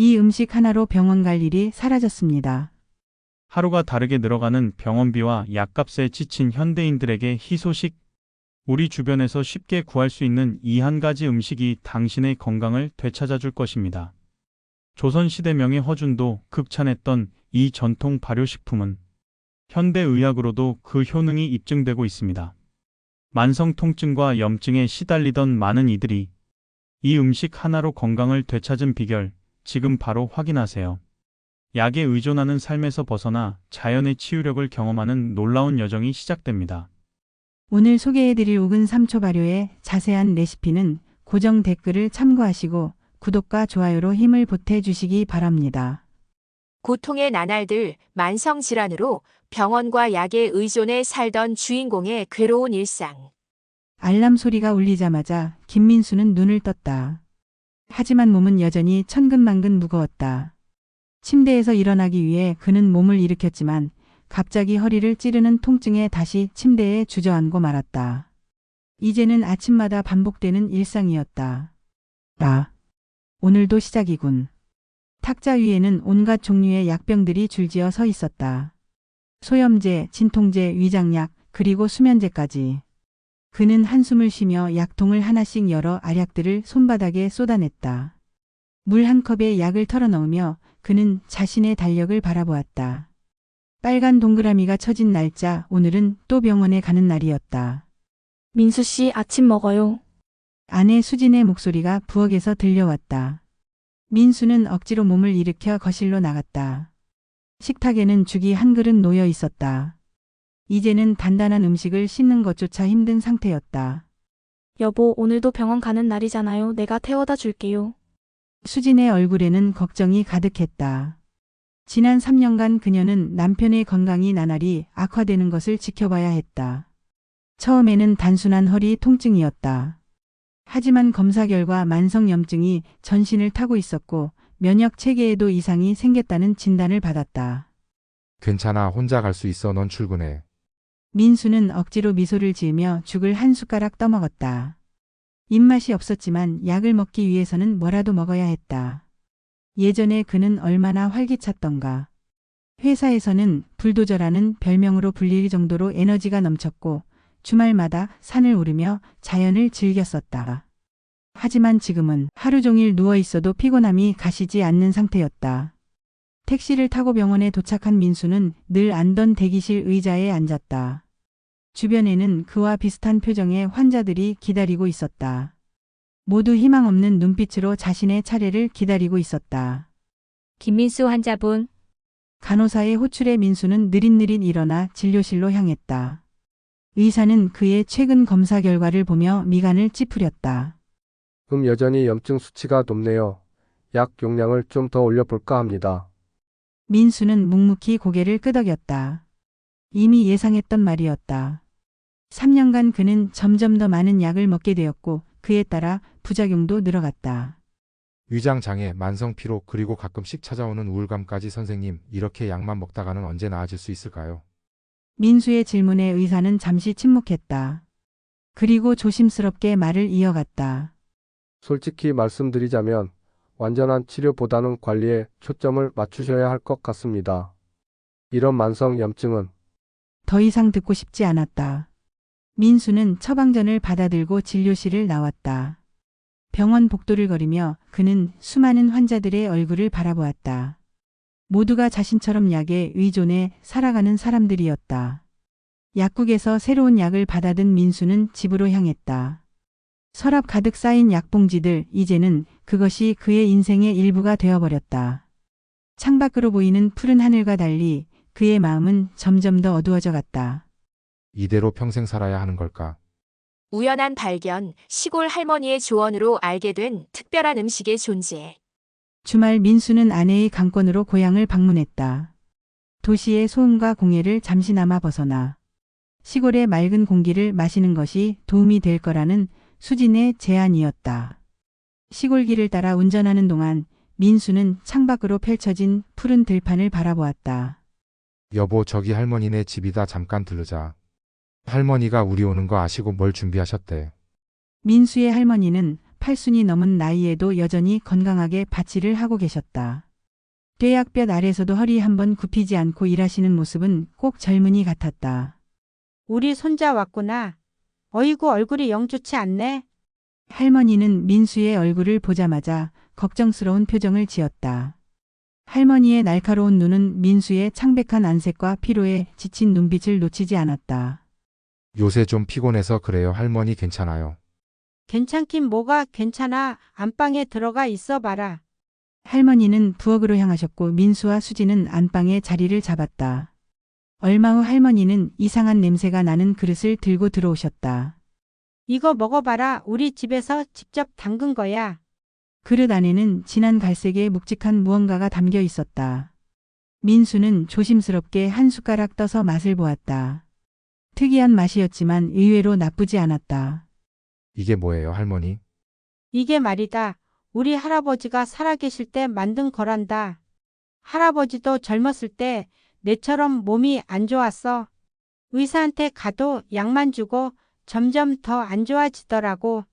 이 음식 하나로 병원 갈 일이 사라졌습니다. 하루가 다르게 늘어가는 병원비와 약값에 지친 현대인들에게 희소식. 우리 주변에서 쉽게 구할 수 있는 이 한 가지 음식이 당신의 건강을 되찾아줄 것입니다. 조선시대 명의 허준도 극찬했던 이 전통 발효식품은 현대의학으로도 그 효능이 입증되고 있습니다. 만성 통증과 염증에 시달리던 많은 이들이 이 음식 하나로 건강을 되찾은 비결, 지금 바로 확인하세요. 약에 의존하는 삶에서 벗어나 자연의 치유력을 경험하는 놀라운 여정이 시작됩니다. 오늘 소개해드릴 옥은 삼초 발효의 자세한 레시피는 고정 댓글을 참고하시고 구독과 좋아요로 힘을 보태주시기 바랍니다. 고통의 나날들, 만성질환으로 병원과 약에 의존해 살던 주인공의 괴로운 일상. 알람 소리가 울리자마자 김민수는 눈을 떴다. 하지만 몸은 여전히 천근만근 무거웠다. 침대에서 일어나기 위해 그는 몸을 일으켰지만 갑자기 허리를 찌르는 통증에 다시 침대에 주저앉고 말았다. 이제는 아침마다 반복되는 일상이었다. 오늘도 시작이군. 탁자 위에는 온갖 종류의 약병들이 줄지어 서 있었다. 소염제, 진통제, 위장약, 그리고 수면제까지. 그는 한숨을 쉬며 약통을 하나씩 열어 알약들을 손바닥에 쏟아냈다. 물 한 컵에 약을 털어넣으며 그는 자신의 달력을 바라보았다. 빨간 동그라미가 쳐진 날짜, 오늘은 또 병원에 가는 날이었다. 민수 씨, 아침 먹어요. 아내 수진의 목소리가 부엌에서 들려왔다. 민수는 억지로 몸을 일으켜 거실로 나갔다. 식탁에는 죽이 한 그릇 놓여 있었다. 이제는 단단한 음식을 씻는 것조차 힘든 상태였다. 여보, 오늘도 병원 가는 날이잖아요. 내가 태워다 줄게요. 수진의 얼굴에는 걱정이 가득했다. 지난 3년간 그녀는 남편의 건강이 나날이 악화되는 것을 지켜봐야 했다. 처음에는 단순한 허리 통증이었다. 하지만 검사 결과 만성염증이 전신을 타고 있었고 면역 체계에도 이상이 생겼다는 진단을 받았다. 괜찮아, 혼자 갈 수 있어. 넌 출근해. 민수는 억지로 미소를 지으며 죽을 한 숟가락 떠먹었다. 입맛이 없었지만 약을 먹기 위해서는 뭐라도 먹어야 했다. 예전에 그는 얼마나 활기찼던가. 회사에서는 불도저라는 별명으로 불릴 정도로 에너지가 넘쳤고 주말마다 산을 오르며 자연을 즐겼었다. 하지만 지금은 하루 종일 누워 있어도 피곤함이 가시지 않는 상태였다. 택시를 타고 병원에 도착한 민수는 늘 앉던 대기실 의자에 앉았다. 주변에는 그와 비슷한 표정의 환자들이 기다리고 있었다. 모두 희망 없는 눈빛으로 자신의 차례를 기다리고 있었다. 김민수 환자분. 간호사의 호출에 민수는 느릿느릿 일어나 진료실로 향했다. 의사는 그의 최근 검사 결과를 보며 미간을 찌푸렸다. 여전히 염증 수치가 높네요. 약 용량을 좀 더 올려볼까 합니다. 민수는 묵묵히 고개를 끄덕였다. 이미 예상했던 말이었다. 3년간 그는 점점 더 많은 약을 먹게 되었고 그에 따라 부작용도 늘어갔다. 위장 장애, 만성 피로, 그리고 가끔씩 찾아오는 우울감까지. 선생님, 이렇게 약만 먹다가는 언제 나아질 수 있을까요? 민수의 질문에 의사는 잠시 침묵했다. 그리고 조심스럽게 말을 이어갔다. 솔직히 말씀드리자면 완전한 치료보다는 관리에 초점을 맞추셔야 할 것 같습니다. 이런 만성 염증은 더 이상 듣고 싶지 않았다. 민수는 처방전을 받아들고 진료실을 나왔다. 병원 복도를 걸으며 그는 수많은 환자들의 얼굴을 바라보았다. 모두가 자신처럼 약에 의존해 살아가는 사람들이었다. 약국에서 새로운 약을 받아든 민수는 집으로 향했다. 서랍 가득 쌓인 약봉지들, 이제는 그것이 그의 인생의 일부가 되어버렸다. 창밖으로 보이는 푸른 하늘과 달리 그의 마음은 점점 더 어두워져 갔다. 이대로 평생 살아야 하는 걸까? 우연한 발견, 시골 할머니의 조언으로 알게 된 특별한 음식의 존재. 주말 민수는 아내의 강권으로 고향을 방문했다. 도시의 소음과 공해를 잠시나마 벗어나 시골의 맑은 공기를 마시는 것이 도움이 될 거라는 수진의 제안이었다. 시골길을 따라 운전하는 동안 민수는 창밖으로 펼쳐진 푸른 들판을 바라보았다. 여보, 저기 할머니네 집이다. 잠깐 들르자. 할머니가 우리 오는 거 아시고 뭘 준비하셨대? 민수의 할머니는 팔순이 넘은 나이에도 여전히 건강하게 밭일을 하고 계셨다. 뙤약볕 아래서도 허리 한번 굽히지 않고 일하시는 모습은 꼭 젊은이 같았다. 우리 손자 왔구나. 어이구 얼굴이 영 좋지 않네. 할머니는 민수의 얼굴을 보자마자 걱정스러운 표정을 지었다. 할머니의 날카로운 눈은 민수의 창백한 안색과 피로에 지친 눈빛을 놓치지 않았다. 요새 좀 피곤해서 그래요. 할머니 괜찮아요. 괜찮긴 뭐가 괜찮아. 안방에 들어가 있어 봐라. 할머니는 부엌으로 향하셨고 민수와 수지는 안방에 자리를 잡았다. 얼마 후 할머니는 이상한 냄새가 나는 그릇을 들고 들어오셨다. 이거 먹어봐라. 우리 집에서 직접 담근 거야. 그릇 안에는 진한 갈색의 묵직한 무언가가 담겨 있었다. 민수는 조심스럽게 한 숟가락 떠서 맛을 보았다. 특이한 맛이었지만 의외로 나쁘지 않았다. 이게 뭐예요, 할머니? 이게 말이다. 우리 할아버지가 살아계실 때 만든 거란다. 할아버지도 젊었을 때 내처럼 몸이 안 좋았어. 의사한테 가도 약만 주고 점점 더 안 좋아지더라고.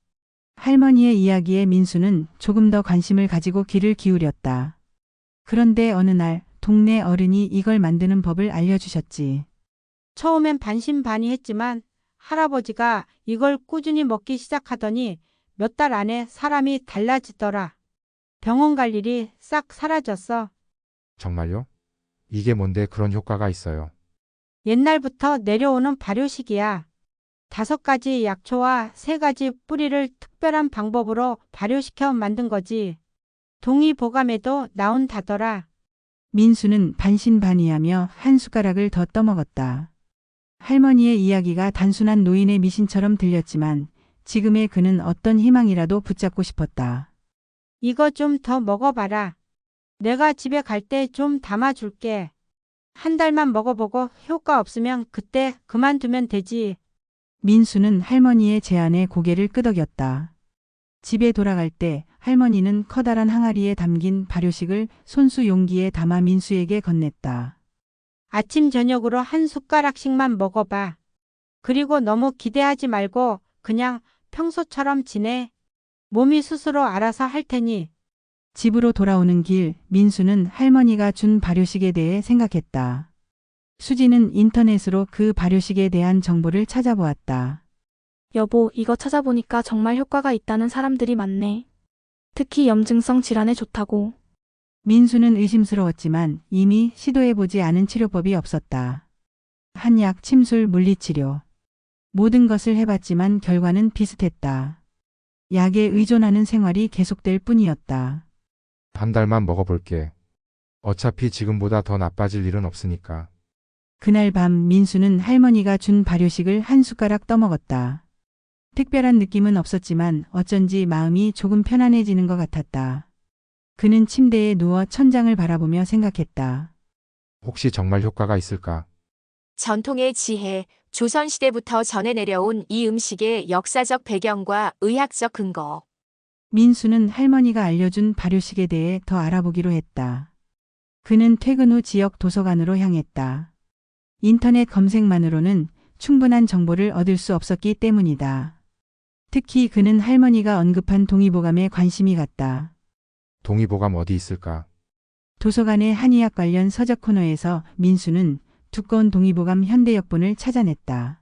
할머니의 이야기에 민수는 조금 더 관심을 가지고 귀를 기울였다. 그런데 어느 날 동네 어른이 이걸 만드는 법을 알려주셨지. 처음엔 반신반의했지만 할아버지가 이걸 꾸준히 먹기 시작하더니 몇 달 안에 사람이 달라지더라. 병원 갈 일이 싹 사라졌어. 정말요? 이게 뭔데 그런 효과가 있어요? 옛날부터 내려오는 발효식이야. 5가지 약초와 3가지 뿌리를 특별한 방법으로 발효시켜 만든 거지. 동의보감에도 나온다더라. 민수는 반신반의하며 한 숟가락을 더 떠먹었다. 할머니의 이야기가 단순한 노인의 미신처럼 들렸지만 지금의 그는 어떤 희망이라도 붙잡고 싶었다. 이거 좀 더 먹어봐라. 내가 집에 갈 때 좀 담아줄게. 한 달만 먹어보고 효과 없으면 그때 그만두면 되지. 민수는 할머니의 제안에 고개를 끄덕였다. 집에 돌아갈 때 할머니는 커다란 항아리에 담긴 발효식을 손수 용기에 담아 민수에게 건넸다. 아침 저녁으로 한 숟가락씩만 먹어봐. 그리고 너무 기대하지 말고 그냥 평소처럼 지내. 몸이 스스로 알아서 할 테니. 집으로 돌아오는 길 민수는 할머니가 준 발효식에 대해 생각했다. 수지는 인터넷으로 그 발효식에 대한 정보를 찾아보았다. 여보, 이거 찾아보니까 정말 효과가 있다는 사람들이 많네. 특히 염증성 질환에 좋다고. 민수는 의심스러웠지만 이미 시도해보지 않은 치료법이 없었다. 한약, 침술, 물리치료. 모든 것을 해봤지만 결과는 비슷했다. 약에 의존하는 생활이 계속될 뿐이었다. 한 달만 먹어볼게. 어차피 지금보다 더 나빠질 일은 없으니까. 그날 밤 민수는 할머니가 준 발효식을 한 숟가락 떠먹었다. 특별한 느낌은 없었지만 어쩐지 마음이 조금 편안해지는 것 같았다. 그는 침대에 누워 천장을 바라보며 생각했다. 혹시 정말 효과가 있을까? 전통의 지혜, 조선시대부터 전해 내려온 이 음식의 역사적 배경과 의학적 근거. 민수는 할머니가 알려준 발효식에 대해 더 알아보기로 했다. 그는 퇴근 후 지역 도서관으로 향했다. 인터넷 검색만으로는 충분한 정보를 얻을 수 없었기 때문이다. 특히 그는 할머니가 언급한 동의보감에 관심이 갔다. 동의보감 어디 있을까? 도서관의 한의학 관련 서적 코너에서 민수는 두꺼운 동의보감 현대역본을 찾아냈다.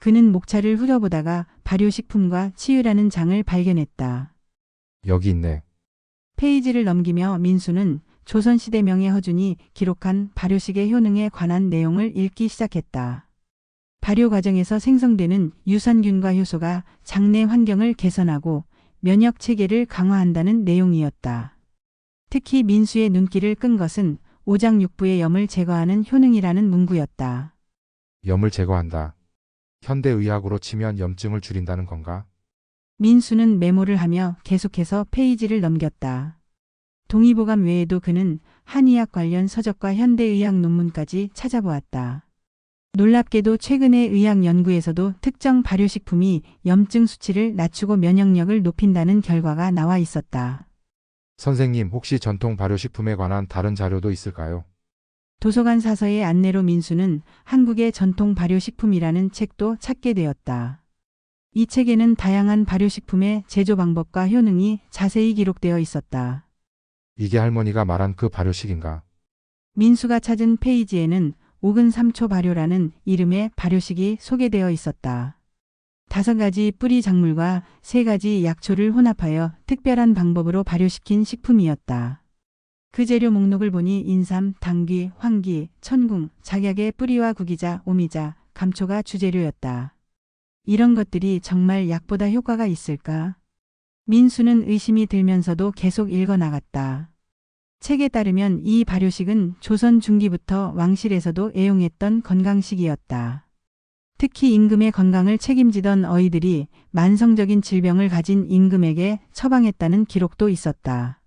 그는 목차를 후려보다가 발효식품과 치유라는 장을 발견했다. 여기 있네. 페이지를 넘기며 민수는 조선시대 명예허준이 기록한 발효식의 효능에 관한 내용을 읽기 시작했다. 발효 과정에서 생성되는 유산균과 효소가 장내 환경을 개선하고 면역 체계를 강화한다는 내용이었다. 특히 민수의 눈길을 끈 것은 오장육부의 염을 제거하는 효능이라는 문구였다. 염을 제거한다. 현대의학으로 치면 염증을 줄인다는 건가? 민수는 메모를 하며 계속해서 페이지를 넘겼다. 동의보감 외에도 그는 한의학 관련 서적과 현대의학 논문까지 찾아보았다. 놀랍게도 최근의 의학 연구에서도 특정 발효식품이 염증 수치를 낮추고 면역력을 높인다는 결과가 나와 있었다. 선생님, 혹시 전통 발효식품에 관한 다른 자료도 있을까요? 도서관 사서의 안내로 민수는 한국의 전통 발효식품이라는 책도 찾게 되었다. 이 책에는 다양한 발효식품의 제조 방법과 효능이 자세히 기록되어 있었다. 이게 할머니가 말한 그 발효식인가? 민수가 찾은 페이지에는 옥은 3초 발효라는 이름의 발효식이 소개되어 있었다. 5가지 뿌리 작물과 3가지 약초를 혼합하여 특별한 방법으로 발효시킨 식품이었다. 그 재료 목록을 보니 인삼, 당귀, 황기, 천궁, 작약의 뿌리와 구기자, 오미자, 감초가 주재료였다. 이런 것들이 정말 약보다 효과가 있을까? 민수는 의심이 들면서도 계속 읽어나갔다. 책에 따르면 이 발효식은 조선 중기부터 왕실에서도 애용했던 건강식이었다. 특히 임금의 건강을 책임지던 어이들이 만성적인 질병을 가진 임금에게 처방했다는 기록도 있었다.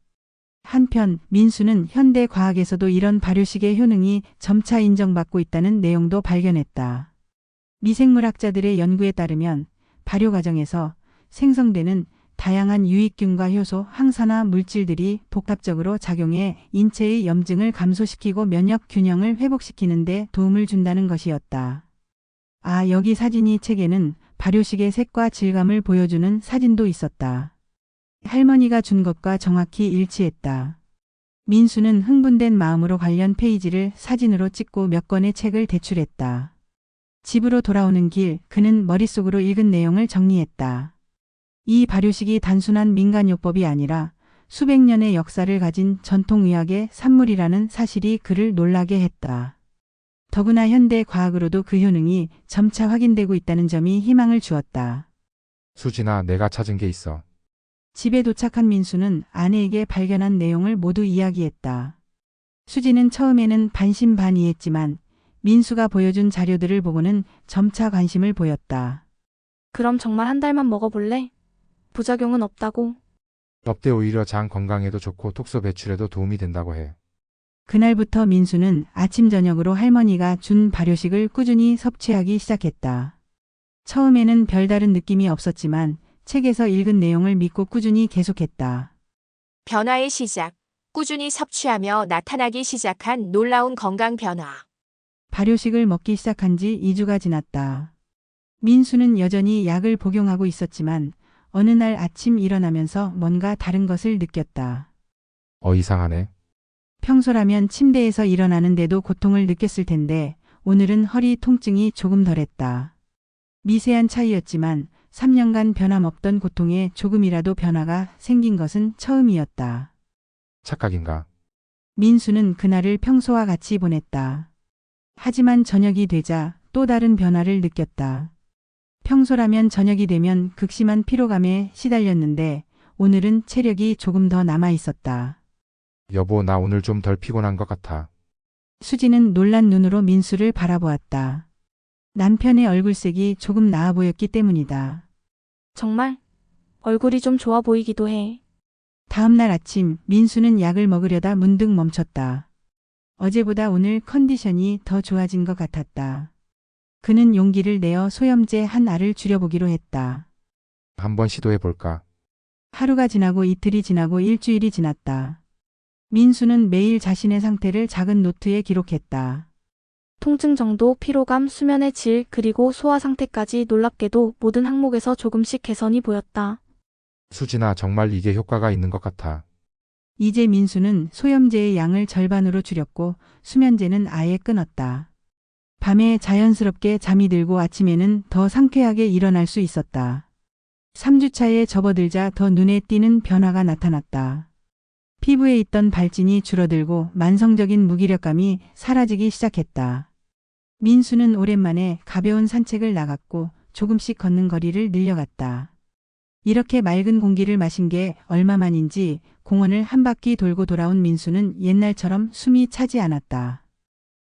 한편 민수는 현대 과학에서도 이런 발효식의 효능이 점차 인정받고 있다는 내용도 발견했다. 미생물학자들의 연구에 따르면 발효 과정에서 생성되는 다양한 유익균과 효소, 항산화 물질들이 복합적으로 작용해 인체의 염증을 감소시키고 면역 균형을 회복시키는 데 도움을 준다는 것이었다. 아, 여기 사진이 책에는 발효식의 색과 질감을 보여주는 사진도 있었다. 할머니가 준 것과 정확히 일치했다. 민수는 흥분된 마음으로 관련 페이지를 사진으로 찍고 몇 권의 책을 대출했다. 집으로 돌아오는 길, 그는 머릿속으로 읽은 내용을 정리했다. 이 발효식이 단순한 민간요법이 아니라 수백 년의 역사를 가진 전통의학의 산물이라는 사실이 그를 놀라게 했다. 더구나 현대 과학으로도 그 효능이 점차 확인되고 있다는 점이 희망을 주었다. 수진아, 내가 찾은 게 있어. 집에 도착한 민수는 아내에게 발견한 내용을 모두 이야기했다. 수지는 처음에는 반신반의했지만 민수가 보여준 자료들을 보고는 점차 관심을 보였다. 그럼 정말 한 달만 먹어볼래? 부작용은 없다고. 엽대 오히려 장 건강에도 좋고 톡소 배출에도 도움이 된다고 해. 그날부터 민수는 아침 저녁으로 할머니가 준 발효식을 꾸준히 섭취하기 시작했다. 처음에는 별다른 느낌이 없었지만 책에서 읽은 내용을 믿고 꾸준히 계속했다. 변화의 시작. 꾸준히 섭취하며 나타나기 시작한 놀라운 건강 변화. 발효식을 먹기 시작한 지 2주가 지났다. 민수는 여전히 약을 복용하고 있었지만 어느 날 아침 일어나면서 뭔가 다른 것을 느꼈다. 이상하네. 평소라면 침대에서 일어나는데도 고통을 느꼈을 텐데 오늘은 허리 통증이 조금 덜했다. 미세한 차이였지만 3년간 변함없던 고통에 조금이라도 변화가 생긴 것은 처음이었다. 착각인가? 민수는 그날을 평소와 같이 보냈다. 하지만 저녁이 되자 또 다른 변화를 느꼈다. 평소라면 저녁이 되면 극심한 피로감에 시달렸는데 오늘은 체력이 조금 더 남아 있었다. 여보, 나 오늘 좀 덜 피곤한 것 같아. 수지는 놀란 눈으로 민수를 바라보았다. 남편의 얼굴색이 조금 나아 보였기 때문이다. 정말? 얼굴이 좀 좋아 보이기도 해. 다음 날 아침 민수는 약을 먹으려다 문득 멈췄다. 어제보다 오늘 컨디션이 더 좋아진 것 같았다. 그는 용기를 내어 소염제 한 알을 줄여보기로 했다. 한번 시도해 볼까? 하루가 지나고 이틀이 지나고 일주일이 지났다. 민수는 매일 자신의 상태를 작은 노트에 기록했다. 통증 정도, 피로감, 수면의 질, 그리고 소화 상태까지 놀랍게도 모든 항목에서 조금씩 개선이 보였다. 수진아, 정말 이게 효과가 있는 것 같아. 이제 민수는 소염제의 양을 절반으로 줄였고 수면제는 아예 끊었다. 밤에 자연스럽게 잠이 들고 아침에는 더 상쾌하게 일어날 수 있었다. 3주차에 접어들자 더 눈에 띄는 변화가 나타났다. 피부에 있던 발진이 줄어들고 만성적인 무기력감이 사라지기 시작했다. 민수는 오랜만에 가벼운 산책을 나갔고 조금씩 걷는 거리를 늘려갔다. 이렇게 맑은 공기를 마신 게 얼마만인지 공원을 한 바퀴 돌고 돌아온 민수는 옛날처럼 숨이 차지 않았다.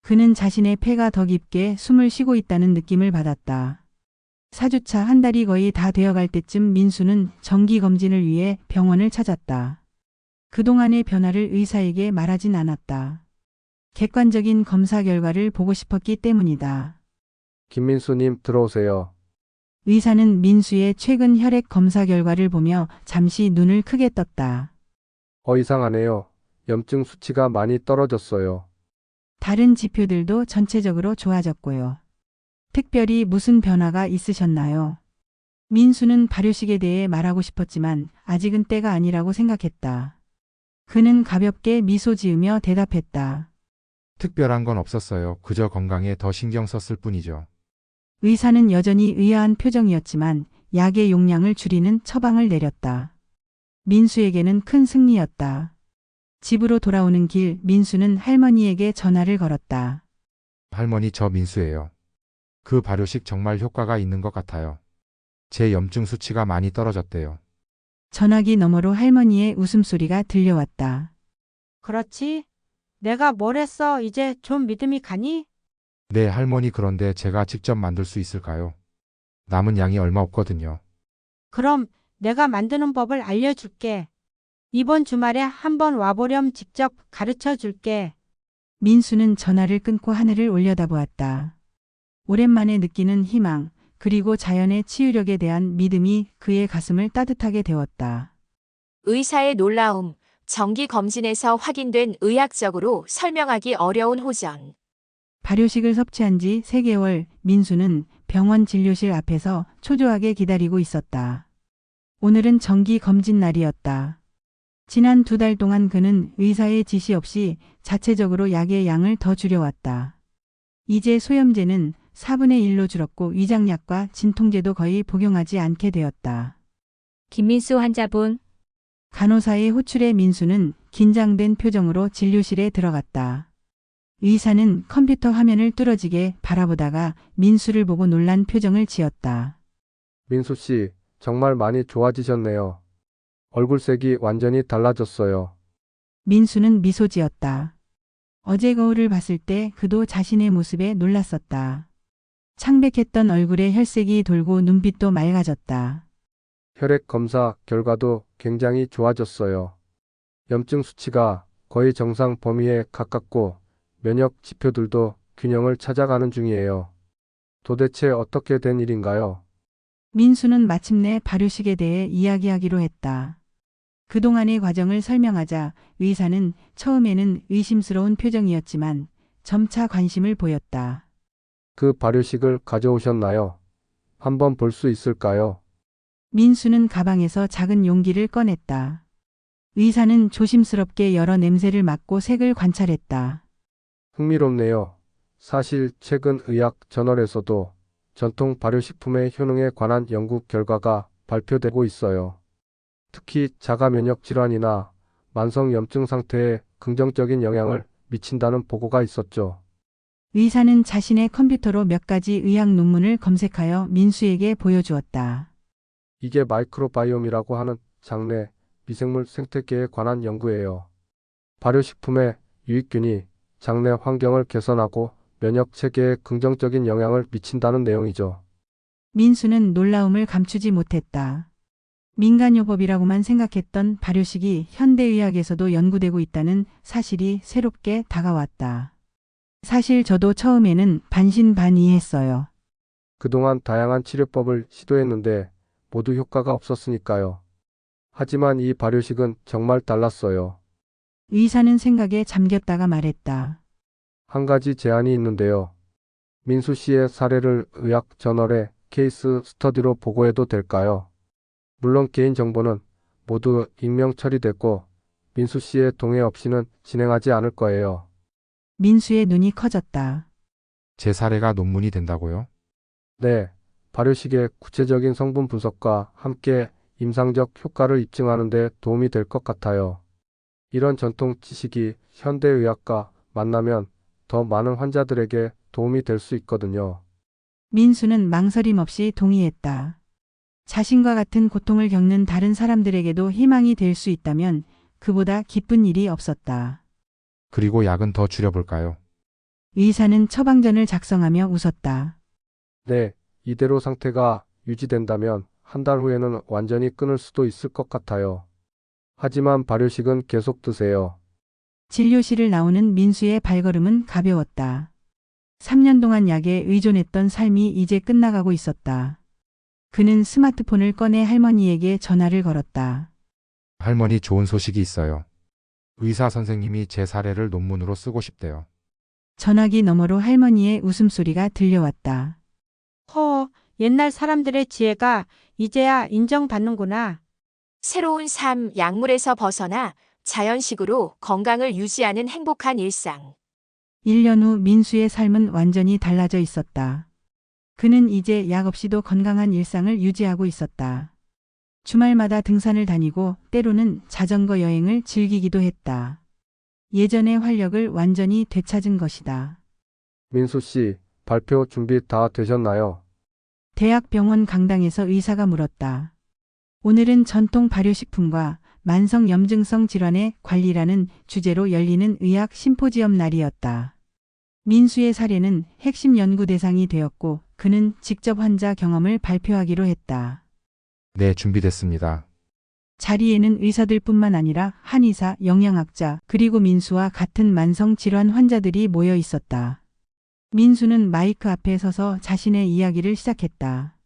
그는 자신의 폐가 더 깊게 숨을 쉬고 있다는 느낌을 받았다. 4주차 한 달이 거의 다 되어갈 때쯤 민수는 정기검진을 위해 병원을 찾았다. 그동안의 변화를 의사에게 말하진 않았다. 객관적인 검사 결과를 보고 싶었기 때문이다. 김민수님 들어오세요. 의사는 민수의 최근 혈액 검사 결과를 보며 잠시 눈을 크게 떴다. 이상하네요. 염증 수치가 많이 떨어졌어요. 다른 지표들도 전체적으로 좋아졌고요. 특별히 무슨 변화가 있으셨나요? 민수는 발효식에 대해 말하고 싶었지만 아직은 때가 아니라고 생각했다. 그는 가볍게 미소 지으며 대답했다. 특별한 건 없었어요. 그저 건강에 더 신경 썼을 뿐이죠. 의사는 여전히 의아한 표정이었지만 약의 용량을 줄이는 처방을 내렸다. 민수에게는 큰 승리였다. 집으로 돌아오는 길 민수는 할머니에게 전화를 걸었다. 할머니, 저 민수예요. 그 발효식 정말 효과가 있는 것 같아요. 제 염증 수치가 많이 떨어졌대요. 전화기 너머로 할머니의 웃음소리가 들려왔다. 그렇지? 내가 뭘 했어? 이제 좀 믿음이 가니? 네, 할머니, 그런데 제가 직접 만들 수 있을까요? 남은 양이 얼마 없거든요. 그럼 내가 만드는 법을 알려줄게. 이번 주말에 한번 와보렴. 직접 가르쳐 줄게. 민수는 전화를 끊고 하늘을 올려다보았다. 오랜만에 느끼는 희망, 그리고 자연의 치유력에 대한 믿음이 그의 가슴을 따뜻하게 데웠다. 의사의 놀라움, 정기 검진에서 확인된 의학적으로 설명하기 어려운 호전. 발효식을 섭취한 지 3개월, 민수는 병원 진료실 앞에서 초조하게 기다리고 있었다. 오늘은 정기 검진 날이었다. 지난 2달 동안 그는 의사의 지시 없이 자체적으로 약의 양을 더 줄여왔다. 이제 소염제는 4분의 1로 줄었고 위장약과 진통제도 거의 복용하지 않게 되었다. 김민수 환자분, 간호사의 호출에 민수는 긴장된 표정으로 진료실에 들어갔다. 의사는 컴퓨터 화면을 뚫어지게 바라보다가 민수를 보고 놀란 표정을 지었다. 민수 씨, 정말 많이 좋아지셨네요. 얼굴색이 완전히 달라졌어요. 민수는 미소 지었다. 어제 거울을 봤을 때 그도 자신의 모습에 놀랐었다. 창백했던 얼굴에 혈색이 돌고 눈빛도 맑아졌다. 혈액 검사 결과도 굉장히 좋아졌어요. 염증 수치가 거의 정상 범위에 가깝고 면역 지표들도 균형을 찾아가는 중이에요. 도대체 어떻게 된 일인가요? 민수는 마침내 발효식에 대해 이야기하기로 했다. 그동안의 과정을 설명하자 의사는 처음에는 의심스러운 표정이었지만 점차 관심을 보였다. 그 발효식을 가져오셨나요? 한번 볼 수 있을까요? 민수는 가방에서 작은 용기를 꺼냈다. 의사는 조심스럽게 열어 냄새를 맡고 색을 관찰했다. 흥미롭네요. 사실 최근 의학 저널에서도 전통 발효식품의 효능에 관한 연구 결과가 발표되고 있어요. 특히 자가 면역 질환이나 만성 염증 상태에 긍정적인 영향을 미친다는 보고가 있었죠. 의사는 자신의 컴퓨터로 몇 가지 의학 논문을 검색하여 민수에게 보여주었다. 이게 마이크로바이옴이라고 하는 장내 미생물 생태계에 관한 연구예요. 발효식품의 유익균이 장내 환경을 개선하고 면역 체계에 긍정적인 영향을 미친다는 내용이죠. 민수는 놀라움을 감추지 못했다. 민간요법이라고만 생각했던 발효식이 현대의학에서도 연구되고 있다는 사실이 새롭게 다가왔다. 사실 저도 처음에는 반신반의했어요. 그동안 다양한 치료법을 시도했는데 모두 효과가 없었으니까요. 하지만 이 발효식은 정말 달랐어요. 의사는 생각에 잠겼다가 말했다. 한 가지 제안이 있는데요. 민수 씨의 사례를 의학 저널에 케이스 스터디로 보고해도 될까요? 물론 개인 정보는 모두 익명 처리됐고 민수 씨의 동의 없이는 진행하지 않을 거예요. 민수의 눈이 커졌다. 제 사례가 논문이 된다고요? 네, 발효식의 구체적인 성분 분석과 함께 임상적 효과를 입증하는 데 도움이 될 것 같아요. 이런 전통 지식이 현대의학과 만나면 더 많은 환자들에게 도움이 될 수 있거든요. 민수는 망설임 없이 동의했다. 자신과 같은 고통을 겪는 다른 사람들에게도 희망이 될 수 있다면 그보다 기쁜 일이 없었다. 그리고 약은 더 줄여볼까요? 의사는 처방전을 작성하며 웃었다. 네, 이대로 상태가 유지된다면 한 달 후에는 완전히 끊을 수도 있을 것 같아요. 하지만 발효식은 계속 드세요. 진료실을 나오는 민수의 발걸음은 가벼웠다. 3년 동안 약에 의존했던 삶이 이제 끝나가고 있었다. 그는 스마트폰을 꺼내 할머니에게 전화를 걸었다. 할머니, 좋은 소식이 있어요. 의사 선생님이 제 사례를 논문으로 쓰고 싶대요. 전화기 너머로 할머니의 웃음소리가 들려왔다. 옛날 사람들의 지혜가 이제야 인정받는구나. 새로운 삶, 약물에서 벗어나 자연식으로 건강을 유지하는 행복한 일상. 1년 후 민수의 삶은 완전히 달라져 있었다. 그는 이제 약 없이도 건강한 일상을 유지하고 있었다. 주말마다 등산을 다니고 때로는 자전거 여행을 즐기기도 했다. 예전의 활력을 완전히 되찾은 것이다. 민수 씨, 발표 준비 다 되셨나요? 대학병원 강당에서 의사가 물었다. 오늘은 전통 발효식품과 만성 염증성 질환의 관리라는 주제로 열리는 의학 심포지엄 날이었다. 민수의 사례는 핵심 연구 대상이 되었고 그는 직접 환자 경험을 발표하기로 했다. 네, 준비됐습니다. 자리에는 의사들뿐만 아니라 한의사, 영양학자, 그리고 민수와 같은 만성 질환 환자들이 모여 있었다. 민수는 마이크 앞에 서서 자신의 이야기를 시작했다.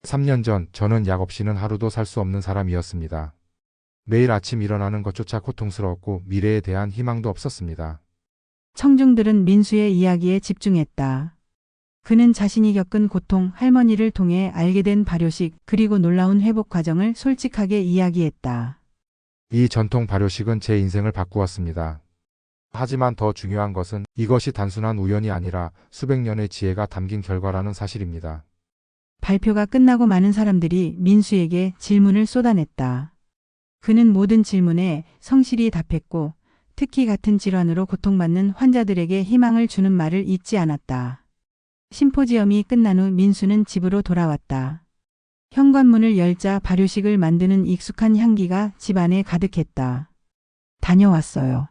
3년 전 저는 약 없이는 하루도 살 수 없는 사람이었습니다. 매일 아침 일어나는 것조차 고통스러웠고 미래에 대한 희망도 없었습니다. 청중들은 민수의 이야기에 집중했다. 그는 자신이 겪은 고통, 할머니를 통해 알게 된 발효식, 그리고 놀라운 회복 과정을 솔직하게 이야기했다. 이 전통 발효식은 제 인생을 바꾸었습니다. 하지만 더 중요한 것은 이것이 단순한 우연이 아니라 수백 년의 지혜가 담긴 결과라는 사실입니다. 발표가 끝나고 많은 사람들이 민수에게 질문을 쏟아냈다. 그는 모든 질문에 성실히 답했고 특히 같은 질환으로 고통받는 환자들에게 희망을 주는 말을 잊지 않았다. 심포지엄이 끝난 후 민수는 집으로 돌아왔다. 현관문을 열자 발효식을 만드는 익숙한 향기가 집안에 가득했다. 다녀왔어요.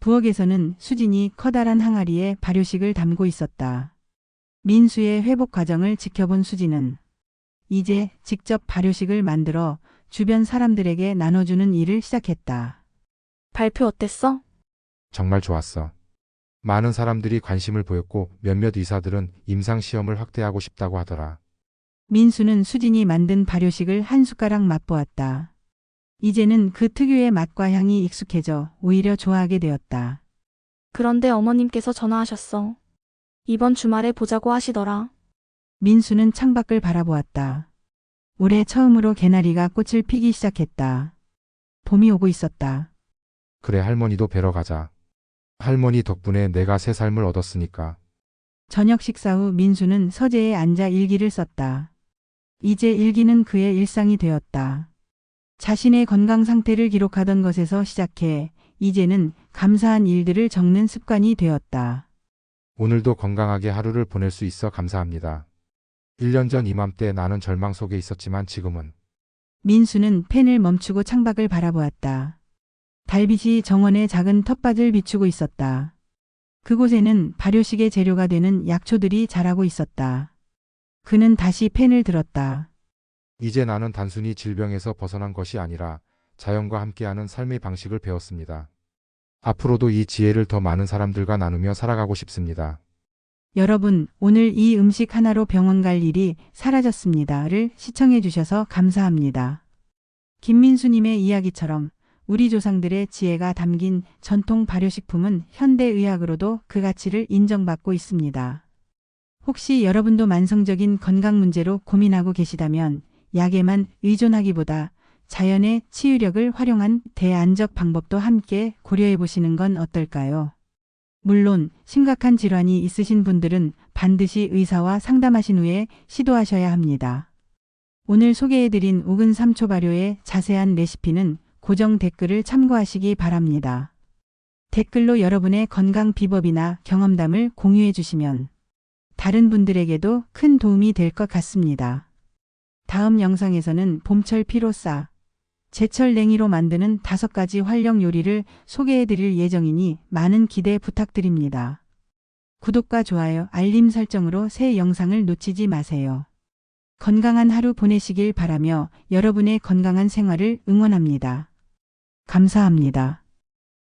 부엌에서는 수진이 커다란 항아리에 발효식을 담고 있었다. 민수의 회복 과정을 지켜본 수진은 이제 직접 발효식을 만들어 주변 사람들에게 나눠주는 일을 시작했다. 발표 어땠어? 정말 좋았어. 많은 사람들이 관심을 보였고 몇몇 의사들은 임상시험을 확대하고 싶다고 하더라. 민수는 수진이 만든 발효식을 한 숟가락 맛보았다. 이제는 그 특유의 맛과 향이 익숙해져 오히려 좋아하게 되었다. 그런데 어머님께서 전화하셨어. 이번 주말에 보자고 하시더라. 민수는 창밖을 바라보았다. 올해 처음으로 개나리가 꽃을 피기 시작했다. 봄이 오고 있었다. 그래, 할머니도 뵈러 가자. 할머니 덕분에 내가 새 삶을 얻었으니까. 저녁 식사 후 민수는 서재에 앉아 일기를 썼다. 이제 일기는 그의 일상이 되었다. 자신의 건강 상태를 기록하던 것에서 시작해 이제는 감사한 일들을 적는 습관이 되었다. 오늘도 건강하게 하루를 보낼 수 있어 감사합니다. 1년 전 이맘때 나는 절망 속에 있었지만 지금은. 민수는 펜을 멈추고 창밖을 바라보았다. 달빛이 정원의 작은 텃밭을 비추고 있었다. 그곳에는 발효식의 재료가 되는 약초들이 자라고 있었다. 그는 다시 펜을 들었다. 이제 나는 단순히 질병에서 벗어난 것이 아니라 자연과 함께하는 삶의 방식을 배웠습니다. 앞으로도 이 지혜를 더 많은 사람들과 나누며 살아가고 싶습니다. 여러분, 오늘 이 음식 하나로 병원 갈 일이 사라졌습니다를 시청해 주셔서 감사합니다. 김민수님의 이야기처럼 우리 조상들의 지혜가 담긴 전통 발효식품은 현대의학으로도 그 가치를 인정받고 있습니다. 혹시 여러분도 만성적인 건강 문제로 고민하고 계시다면 약에만 의존하기보다 자연의 치유력을 활용한 대안적 방법도 함께 고려해 보시는 건 어떨까요? 물론 심각한 질환이 있으신 분들은 반드시 의사와 상담하신 후에 시도하셔야 합니다. 오늘 소개해드린 옥은 삼초 발효의 자세한 레시피는 고정 댓글을 참고하시기 바랍니다. 댓글로 여러분의 건강 비법이나 경험담을 공유해 주시면 다른 분들에게도 큰 도움이 될 것 같습니다. 다음 영상에서는 봄철 피로싸, 제철 냉이로 만드는 5가지 활력 요리를 소개해 드릴 예정이니 많은 기대 부탁드립니다. 구독과 좋아요, 알림 설정으로 새 영상을 놓치지 마세요. 건강한 하루 보내시길 바라며 여러분의 건강한 생활을 응원합니다. 감사합니다.